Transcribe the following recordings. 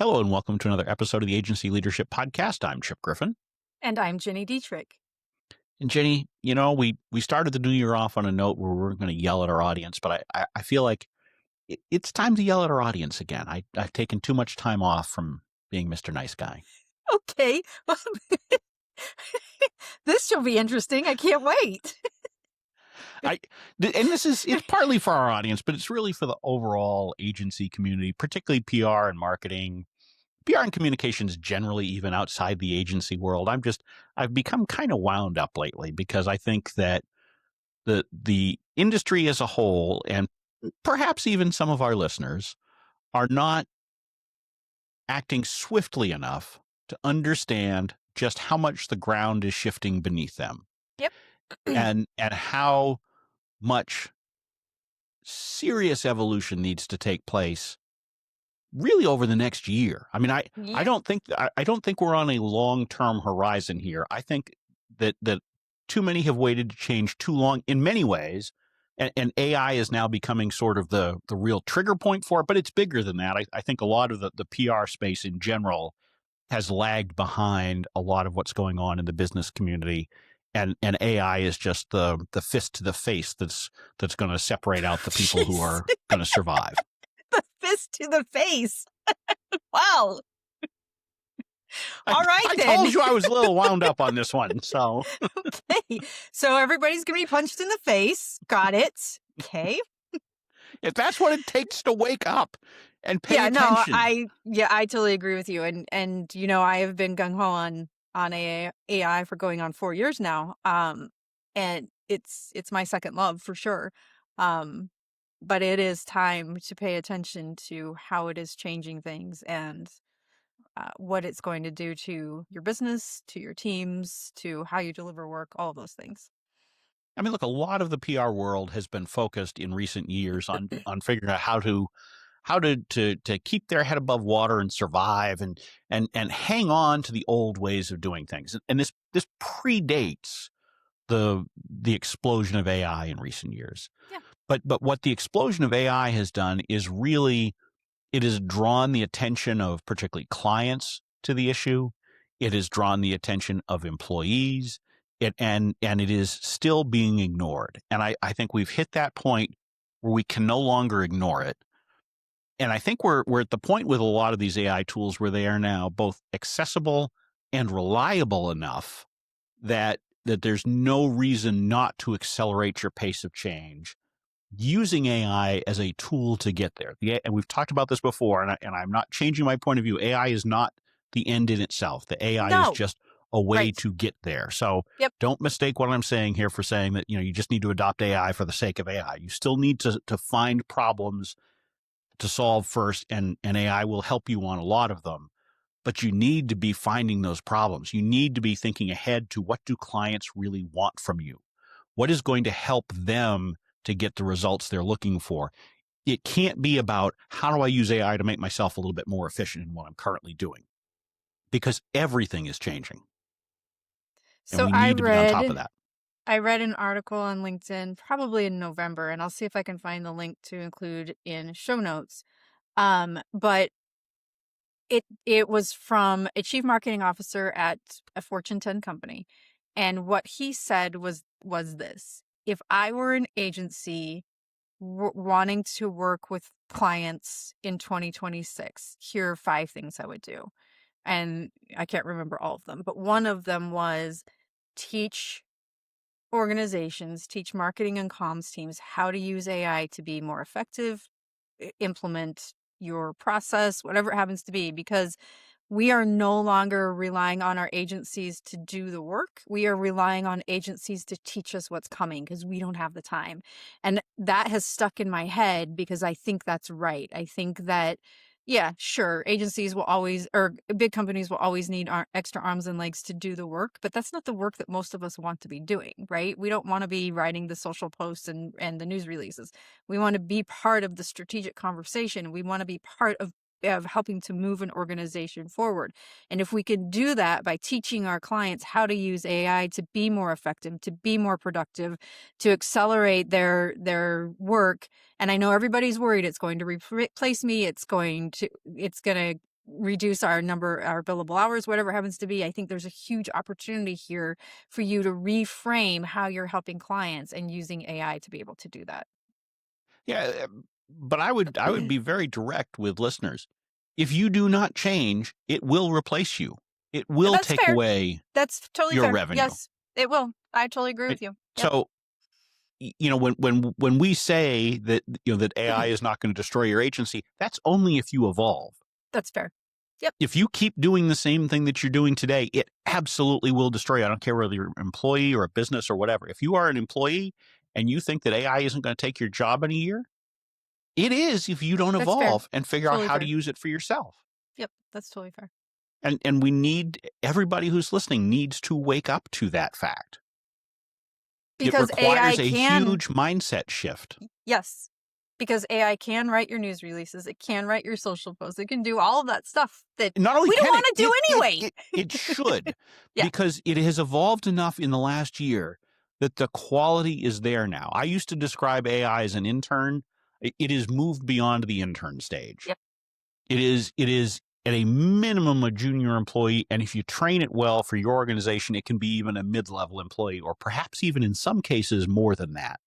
Hello and welcome to another episode of the Agency Leadership Podcast. I'm Chip Griffin. And I'm Ginny Dietrich. And Jenny, we started the new year off on a note where we're going to yell at our audience, but I feel like it's time to yell at our audience again. I've taken too much time off from being Mr. Nice Guy. Okay. This shall be interesting. I can't wait. It's partly for our audience, but it's really for the overall agency community, particularly PR and marketing. PR and communications generally, even outside the agency world. I've become kind of wound up lately because I think that the industry as a whole, and perhaps even some of our listeners, are not acting swiftly enough to understand just how much the ground is shifting beneath them. Yep. and how much serious evolution needs to take place really over the next year. I mean, I don't think we're on a long-term horizon here. I think that too many have waited to change too long in many ways, and AI is now becoming sort of the real trigger point for it. But it's bigger than that. I think a lot of the PR space in general has lagged behind a lot of what's going on in the business community. And AI is just the fist to the face that's going to separate out the people who are going to survive. The fist to the face. Wow. All right, then. I told you I was a little wound up on this one. So okay. So everybody's going to be punched in the face. Got it. Okay. If that's what it takes to wake up and pay attention. I totally agree with you. And I have been gung ho on AI for going on 4 years now. And it's my second love for sure. But it is time to pay attention to how it is changing things and what it's going to do to your business, to your teams, to how you deliver work, all of those things. I mean, look, a lot of the PR world has been focused in recent years on figuring out how to keep their head above water and survive and hang on to the old ways of doing things. And this predates the explosion of AI in recent years. Yeah. But what the explosion of AI has done is really, it has drawn the attention of particularly clients to the issue. It has drawn the attention of employees. And it is still being ignored. And I think we've hit that point where we can no longer ignore it. And I think we're at the point with a lot of these AI tools where they are now both accessible and reliable enough that there's no reason not to accelerate your pace of change using AI as a tool to get there. And we've talked about this before, and I'm not changing my point of view. AI is not the end in itself. The AI is just a way to get there. So Don't mistake what I'm saying here for saying that, you just need to adopt AI for the sake of AI. You still need to find problems to solve first, and AI will help you on a lot of them. But you need to be finding those problems. You need to be thinking ahead to what do clients really want from you? What is going to help them to get the results they're looking for? It can't be about how do I use AI to make myself a little bit more efficient in what I'm currently doing, because everything is changing. So and we need to be on top of that. I read an article on LinkedIn probably in November, and I'll see if I can find the link to include in show notes. But it was from a chief marketing officer at a Fortune 10 company. And what he said was this: if I were an agency wanting to work with clients in 2026, here are 5 things I would do. And I can't remember all of them, but one of them was teach organizations, teach marketing and comms teams how to use AI to be more effective, implement your process, whatever it happens to be, because we are no longer relying on our agencies to do the work. We are relying on agencies to teach us what's coming because we don't have the time. And that has stuck in my head because I think that's right. I think that, yeah, sure, agencies will always, or big companies will always need extra arms and legs to do the work, but that's not the work that most of us want to be doing, right? We don't want to be writing the social posts and the news releases. We want to be part of the strategic conversation. We want to be part of helping to move an organization forward. And if we can do that by teaching our clients how to use AI to be more effective, to be more productive, to accelerate their work. And I know everybody's worried it's going to replace me. It's going to reduce our billable hours, whatever it happens to be. I think there's a huge opportunity here for you to reframe how you're helping clients and using AI to be able to do that. Yeah, but I would be very direct with listeners. If you do not change, it will replace you. It will That's take fair. away That's totally your fair. revenue. Yes, it will. I totally agree Right? with you. Yep. So, when we say that that AI is not going to destroy your agency, that's only if you evolve. That's fair. Yep. If you keep doing the same thing that you're doing today, it absolutely will destroy you. I don't care whether you're an employee or a business or whatever. If you are an employee and you think that AI isn't going to take your job in a year, it is if you don't That's fair. evolve and figure out Totally how to fair. use it for yourself. Yep. That's totally fair. And we need everybody who's listening needs to wake up to that fact. It Because AI requires a can, huge mindset shift. yes, because AI can write your news releases. It can write your social posts. It can do all of that stuff that Not only we don't can want to do anyway. it should, Yeah. because it has evolved enough in the last year that the quality is there now. I used to describe AI as an intern. It has moved beyond the intern stage. Yep. It is at a minimum a junior employee, and if you train it well for your organization, it can be even a mid-level employee, or perhaps even in some cases more than that.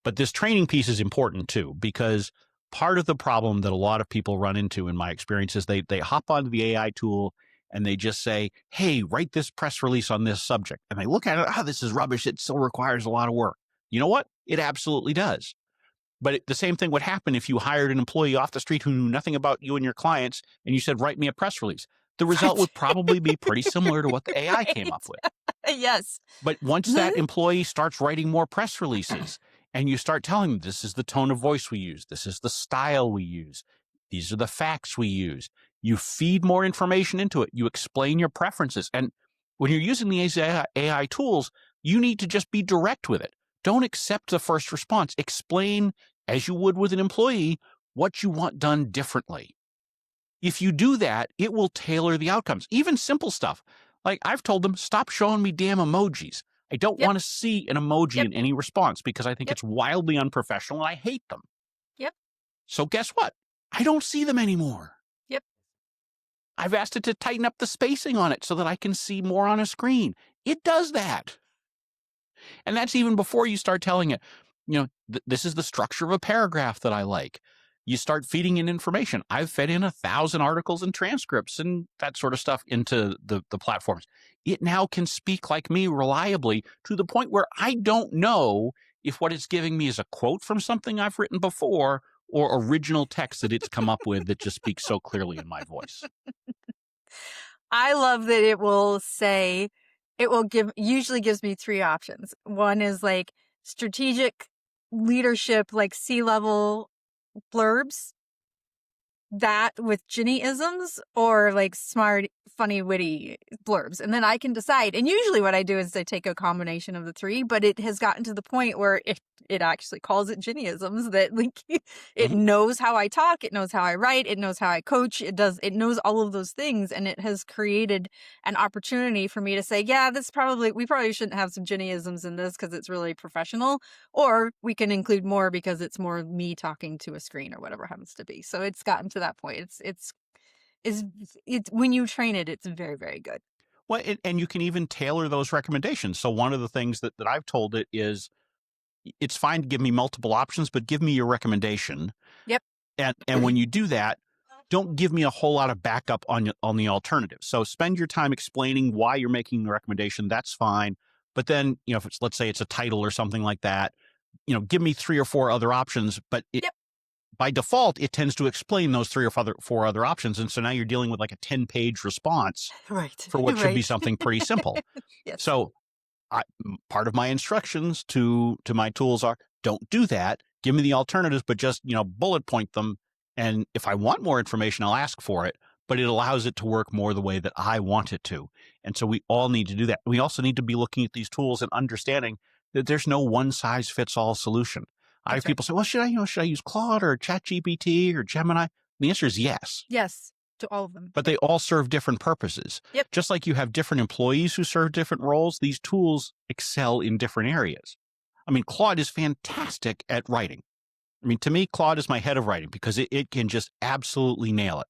But this training piece is important too, because part of the problem that a lot of people run into, in my experience, is they hop onto the AI tool and they just say, hey, write this press release on this subject. And they look at it, this is rubbish. It still requires a lot of work. You know what? It absolutely does. But the same thing would happen if you hired an employee off the street who knew nothing about you and your clients, and you said, write me a press release. The result Right. would probably be pretty similar to what the AI came up with. Yes. But once that employee starts writing more press releases and you start telling them, this is the tone of voice we use, this is the style we use, these are the facts we use, you feed more information into it, you explain your preferences. And when you're using these AI tools, you need to just be direct with it. Don't accept the first response. Explain, as you would with an employee, what you want done differently. If you do that, it will tailor the outcomes, even simple stuff. Like I've told them, stop showing me damn emojis. I don't Yep. want to see an emoji Yep. in any response because I think Yep. it's wildly unprofessional and I hate them. Yep. So guess what? I don't see them anymore. Yep. I've asked it to tighten up the spacing on it so that I can see more on a screen. It does that. And that's even before you start telling it, this is the structure of a paragraph that I like. You start feeding in information. I've fed in 1,000 articles and transcripts and that sort of stuff into the platforms. It now can speak like me reliably to the point where I don't know if what it's giving me is a quote from something I've written before or original text that it's come up with that just speaks so clearly in my voice. I love that it will say, usually gives me three options. One is like strategic leadership, like C-level blurbs, that with Gini-isms, or like smart, funny, witty blurbs. And then I can decide. And usually what I do is I take a combination of the three, but it has gotten to the point where it actually calls it Gini-isms, that like it knows how I talk, it knows how I write, it knows how I coach, it knows all of those things. And it has created an opportunity for me to say, yeah, we probably shouldn't have some Gini-isms in this because it's really professional, or we can include more because it's more me talking to a screen or whatever it happens to be. So it's gotten to that point. It's when you train it, it's very, very good. Well, and you can even tailor those recommendations. So one of the things that I've told it is, it's fine to give me multiple options, but give me your recommendation. Yep. And when you do that, don't give me a whole lot of backup on the alternative. So spend your time explaining why you're making the recommendation. That's fine. But then, if let's say it's a title or something like that, give me 3 or 4 other options. But Yep. by default, it tends to explain those 3 or 4 other options. And so now you're dealing with like a 10-page response Right. for what should be Right. something pretty simple. Yes. So part of my instructions to my tools are, don't do that. Give me the alternatives, but just, bullet point them. And if I want more information, I'll ask for it, but it allows it to work more the way that I want it to. And so we all need to do that. We also need to be looking at these tools and understanding that there's no one size fits all solution. I have people say, well, should I use Claude or ChatGPT or Gemini? The answer is yes. Yes, to all of them. But they all serve different purposes. Yep. Just like you have different employees who serve different roles, these tools excel in different areas. I mean, Claude is fantastic at writing. I mean, to me, Claude is my head of writing because it can just absolutely nail it.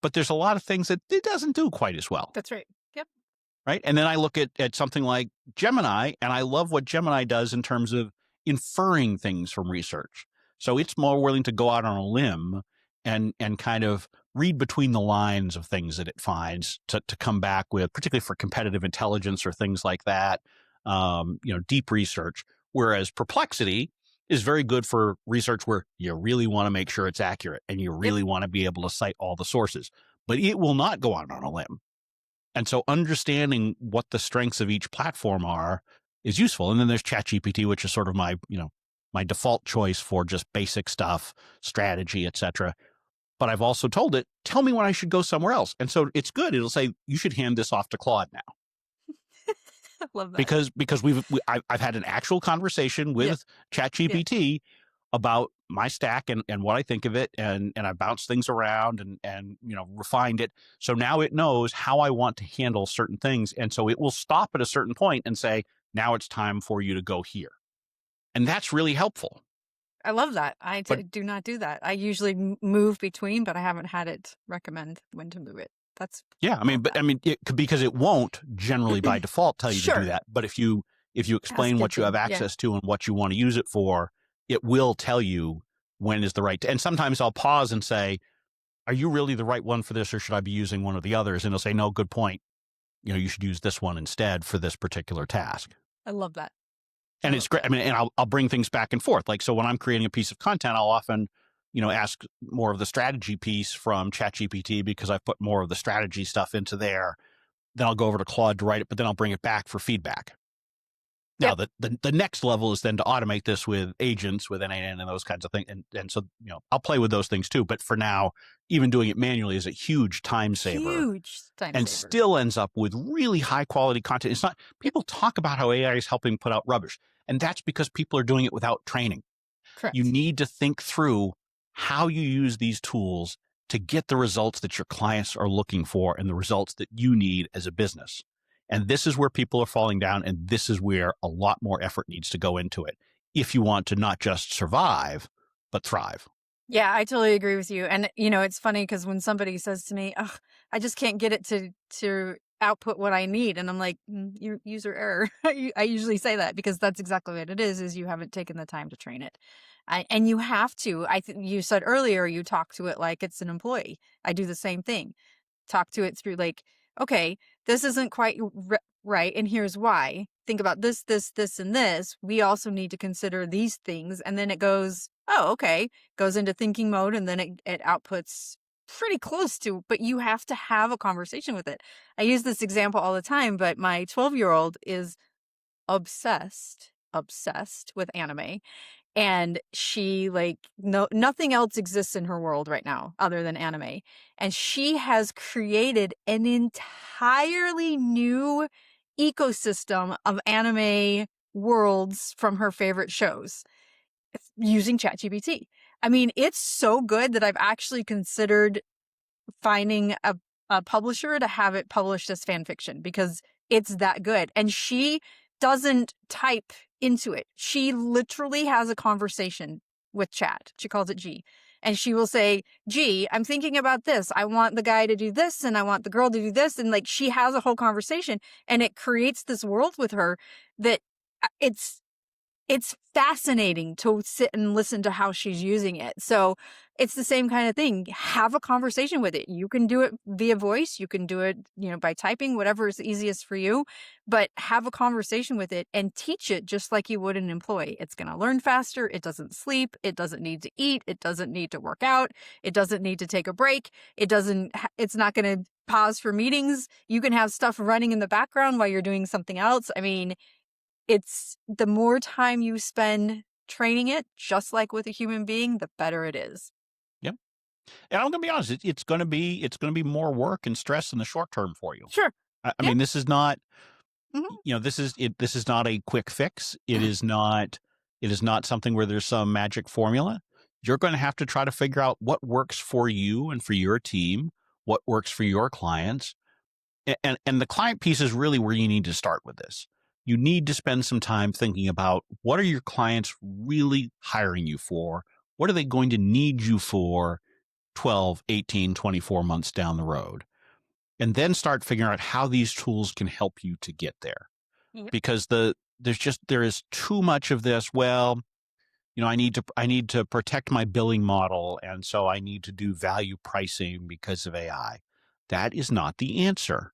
but there's a lot of things that it doesn't do quite as well. That's right. Yep. Right. And then I look at something like Gemini, and I love what Gemini does in terms of inferring things from research. So it's more willing to go out on a limb and kind of read between the lines of things that it finds to come back with, particularly for competitive intelligence or things like that, deep research. Whereas Perplexity is very good for research where you really want to make sure it's accurate and you really want to be able to cite all the sources, but it will not go out on a limb. And so understanding what the strengths of each platform are is useful. And then there's ChatGPT, which is sort of my default choice for just basic stuff, strategy, etc. But I've also told it, tell me when I should go somewhere else. And so it's good. It'll say, you should hand this off to Claude now. I love that. Because I've had an actual conversation with ChatGPT about my stack and what I think of it, and I bounced things around and refined it. So now it knows how I want to handle certain things. And so it will stop at a certain point and say, now it's time for you to go here. And that's really helpful. I love that. I do not do that. I usually move between, but I haven't had it recommend when to move it. That's because it won't generally by default tell you to do that. But if you explain what you have access to and what you want to use it for, it will tell you when is the right. And sometimes I'll pause and say, are you really the right one for this, or should I be using one of the others? And it'll say, no, good point. You should use this one instead for this particular task. I love that. And it's great. I mean, and I'll bring things back and forth. Like, so when I'm creating a piece of content, I'll often, ask more of the strategy piece from ChatGPT because I've put more of the strategy stuff into there. Then I'll go over to Claude to write it, but then I'll bring it back for feedback. Now, the next level is then to automate this with agents, with NAN and those kinds of things. And so, I'll play with those things too. But for now, even doing it manually is a huge time saver. And still ends up with really high quality content. It's not, people talk about how AI is helping put out rubbish. And that's because people are doing it without training. Correct. You need to think through how you use these tools to get the results that your clients are looking for and the results that you need as a business. And this is where people are falling down. And this is where a lot more effort needs to go into it if you want to not just survive, but thrive. Yeah, I totally agree with you. And, it's funny because when somebody says to me, oh, I just can't get it to output what I need. And I'm like, user error. I usually say that because that's exactly what it is you haven't taken the time to train it. And you have to. You said earlier, you talk to it like it's an employee. I do the same thing. Talk to it through like, okay, this isn't quite right. And here's why. Think about this, this, this, and this. We also need to consider these things. And then it goes, oh, okay, goes into thinking mode. And then it outputs pretty close to, but you have to have a conversation with it. I use this example all the time, but my 12-year-old is obsessed with anime. And she nothing else exists in her world right now other than anime. And she has created an entirely new ecosystem of anime worlds from her favorite shows using ChatGPT. I mean, it's so good that I've actually considered finding a publisher to have it published as fan fiction because it's that good. And she doesn't type into it. She literally has a conversation with chat. She calls it G. And she will say, G, I'm thinking about this. I want the guy to do this and I want the girl to do this. And she has a whole conversation and it creates this world with her that it's fascinating to sit and listen to how she's using it. So it's the same kind of thing. Have a conversation with it. You can do it via voice. You can do it, by typing, whatever is easiest for you, but have a conversation with it and teach it just like you would an employee. It's going to learn faster. It doesn't sleep. It doesn't need to eat. It doesn't need to work out. It doesn't need to take a break. It's not going to pause for meetings. You can have stuff running in the background while you're doing something else. I mean, it's the more time you spend training it, just like with a human being, the better it is. Yep. And I'm going to be honest, it's going to be more work and stress in the short term for you. Sure. I mean, this is not, this is not a quick fix. It is not something where there's some magic formula. You're going to have to try to figure out what works for you and for your team, what works for your clients. And the client piece is really where you need to start with this. You need to spend some time thinking about what are your clients really hiring you for? What are they going to need you for 12, 18, 24 months down the road. And then start figuring out how these tools can help you to get there. Yep. Because there is too much of this. Well, I need to protect my billing model, and so I need to do value pricing because of AI. That is not the answer.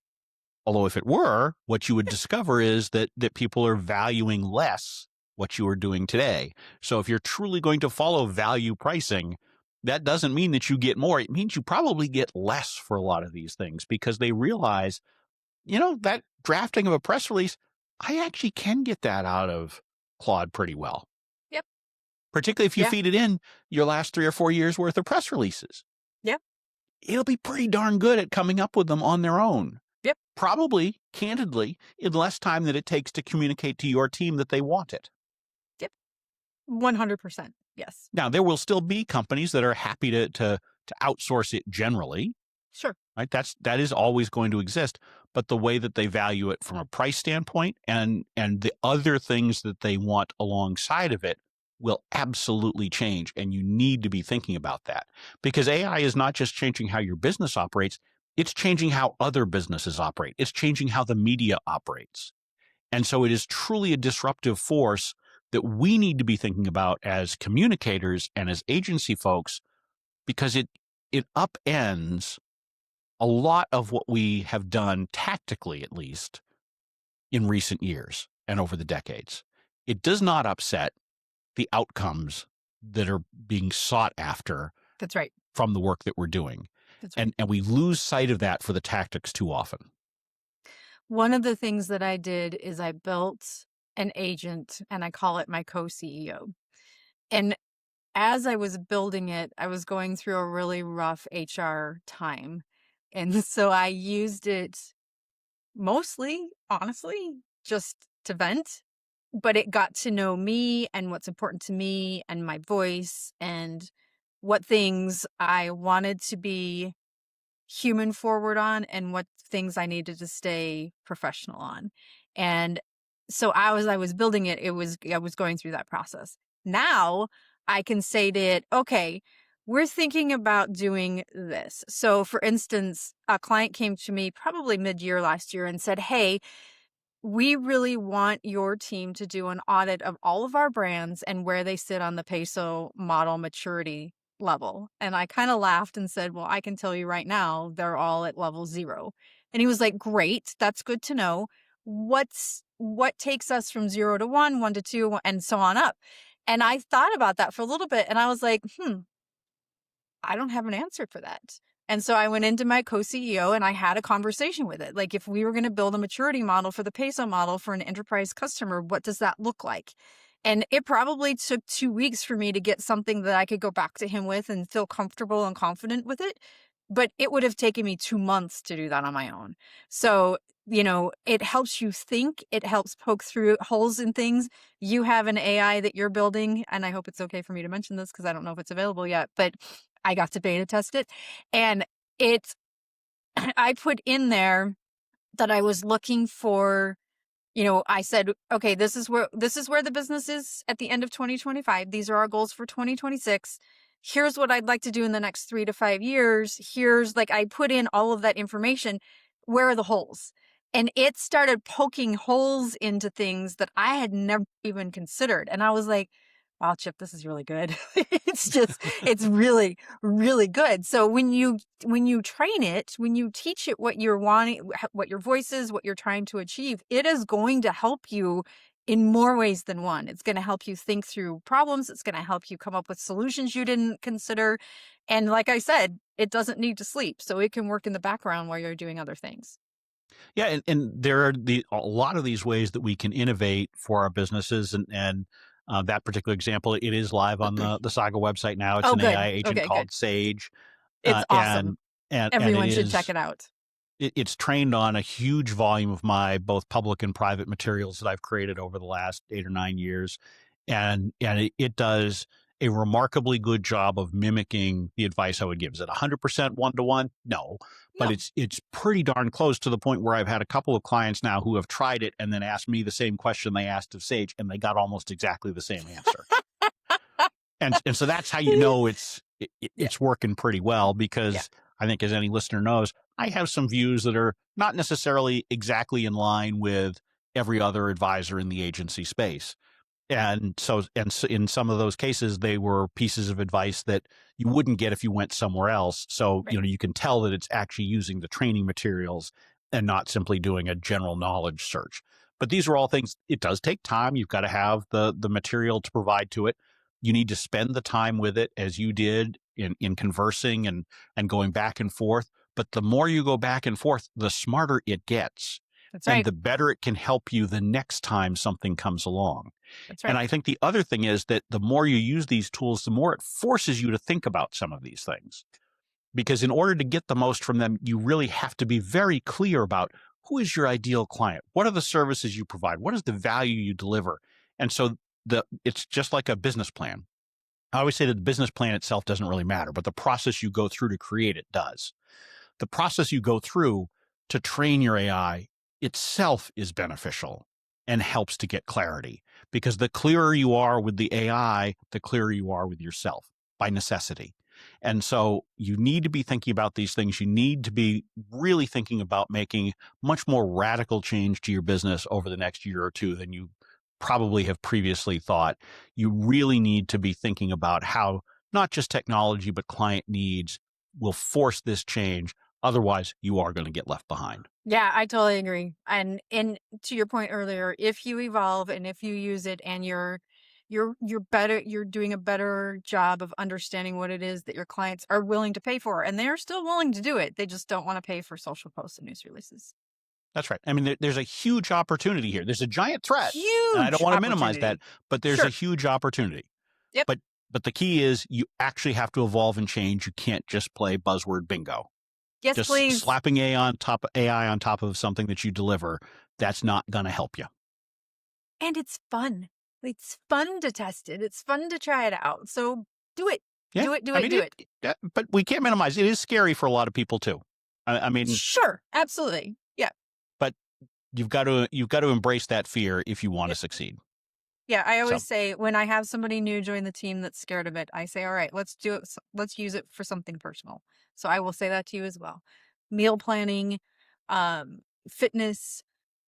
Although if it were, what you would discover is that people are valuing less what you are doing today. So if you're truly going to follow value pricing, that doesn't mean that you get more. It means you probably get less for a lot of these things, because they realize, that drafting of a press release, I actually can get that out of Claude pretty well. Yep. Particularly if you Yeah. feed it in your last 3 or 4 years worth of press releases. Yep. It'll be pretty darn good at coming up with them on their own. Yep. Probably, candidly, in less time than it takes to communicate to your team that they want it. Yep. 100%. Yes. Now, there will still be companies that are happy to outsource it generally. Sure. Right? That is always going to exist. But the way that they value it from a price standpoint and the other things that they want alongside of it will absolutely change. And you need to be thinking about that, because AI is not just changing how your business operates. It's changing how other businesses operate. It's changing how the media operates. And so it is truly a disruptive force that we need to be thinking about as communicators and as agency folks, because it upends a lot of what we have done tactically, at least in recent years and over the decades. It does not upset the outcomes that are being sought after. That's right. From the work that we're doing. That's right. And we lose sight of that for the tactics too often. One of the things that I did is I built an agent, and I call it my co-CEO. And as I was building it, I was going through a really rough HR time. And so I used it mostly, honestly, just to vent. But it got to know me and what's important to me and my voice and what things I wanted to be human forward on and what things I needed to stay professional on. And so I was building it, I was going through that process. Now I can say to it, okay, we're thinking about doing this. So for instance, a client came to me probably mid-year last year and said, hey, we really want your team to do an audit of all of our brands and where they sit on the peso model maturity level. And I kind of laughed and said, well, I can tell you right now, they're all at level 0. And he was like, great, that's good to know. What takes us from 0 to 1, 1 to 2, and so on up? And I thought about that for a little bit, and I was like, I don't have an answer for that. And so I went into my co-CEO and I had a conversation with it. Like, if we were going to build a maturity model for the peso model for an enterprise customer, what does that look like? And it probably took 2 weeks for me to get something that I could go back to him with and feel comfortable and confident with it. But it would have taken me 2 months to do that on my own. So, it helps you think. It helps poke through holes in things. You have an AI that you're building, and I hope it's okay for me to mention this because I don't know if it's available yet, but I got to beta test it, and I put in there that I was looking for, I said, okay, this is where the business is at the end of 2025. These are our goals for 2026. Here's what I'd like to do in the next 3 to 5 years. I put in all of that information. Where are the holes? And it started poking holes into things that I had never even considered. And I was like, wow, Chip, this is really good. It's really, really good. So when you train it, when you teach it what you're wanting, what your voice is, what you're trying to achieve, it is going to help you in more ways than one. It's going to help you think through problems. It's going to help you come up with solutions you didn't consider. And like I said, it doesn't need to sleep. So it can work in the background while you're doing other things. Yeah. And there are a lot of these ways that we can innovate for our businesses. And that particular example, it is live on the Saga website now. It's an good. AI agent Okay, called good. Sage. It's awesome. And Everyone should check it out. It's trained on a huge volume of my both public and private materials that I've created over the last 8 or 9 years. And it does a remarkably good job of mimicking the advice I would give. Is it 100% one-to-one? No, but No. it's pretty darn close, to the point where I've had a couple of clients now who have tried it and then asked me the same question they asked of Sage, and they got almost exactly the same answer. And so that's how you know it's Yeah. it's working pretty well Yeah. because I think, as any listener knows, I have some views that are not necessarily exactly in line with every other advisor in the agency space. And so in some of those cases, they were pieces of advice that you wouldn't get if you went somewhere else. So, Right. you can tell that it's actually using the training materials and not simply doing a general knowledge search. But these are all things, it does take time. You've got to have the material to provide to it. You need to spend the time with it, as you did in conversing and going back and forth. But the more you go back and forth, the smarter it gets, That's and right. the better it can help you the next time something comes along. That's And right. I think the other thing is that the more you use these tools, the more it forces you to think about some of these things. Because in order to get the most from them, you really have to be very clear about who is your ideal client? What are the services you provide? What is the value you deliver? And so it's just like a business plan. I always say that the business plan itself doesn't really matter, but the process you go through to create it does. The process you go through to train your AI itself is beneficial and helps to get clarity, because the clearer you are with the AI, the clearer you are with yourself by necessity. And so you need to be thinking about these things. You need to be really thinking about making much more radical change to your business over the next year or two than you probably have previously thought. You really need to be thinking about how not just technology, but client needs will force this change. Otherwise, you are going to get left behind. Yeah, I totally agree. And to your point earlier, if you evolve and if you use it and you're better, you're doing a better job of understanding what it is that your clients are willing to pay for, and they're still willing to do it. They just don't want to pay for social posts and news releases. That's right. I mean, there's a huge opportunity here. There's a giant threat, and I don't Huge want to minimize that, opportunity. but there's a Sure. huge opportunity. Yep. But the key is you actually have to evolve and change. You can't just play buzzword bingo. Yes, Just please. slapping AI on top of something that you deliver, that's not going to help you. And it's fun. It's fun to test it. It's fun to try it out. So do it. Yeah, Do it. Do I it. mean, Do it. but we can't minimize. It is scary for a lot of people too. I mean, Sure. Absolutely. Yeah. but you've got to embrace that fear if you want to Yep. succeed. Yeah, I So always say when I have somebody new join the team that's scared of it, I say, "All right, let's do it. Let's use it for something personal." So I will say that to you as well. Meal planning, um, fitness,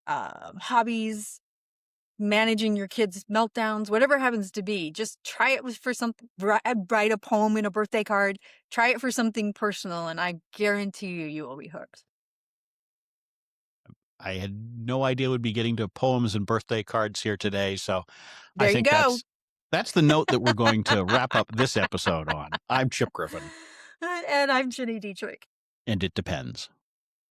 hobbies, managing your kids' meltdowns, whatever it happens to be. Just try it for something. Write a poem in a birthday card. Try it for something personal, and I guarantee you will be hooked. I had no idea we'd be getting to poems and birthday cards here today. So I There you think go. that's the note that we're going to wrap up this episode on. I'm Chip Griffin, And I'm Ginny Dietrich. and it depends.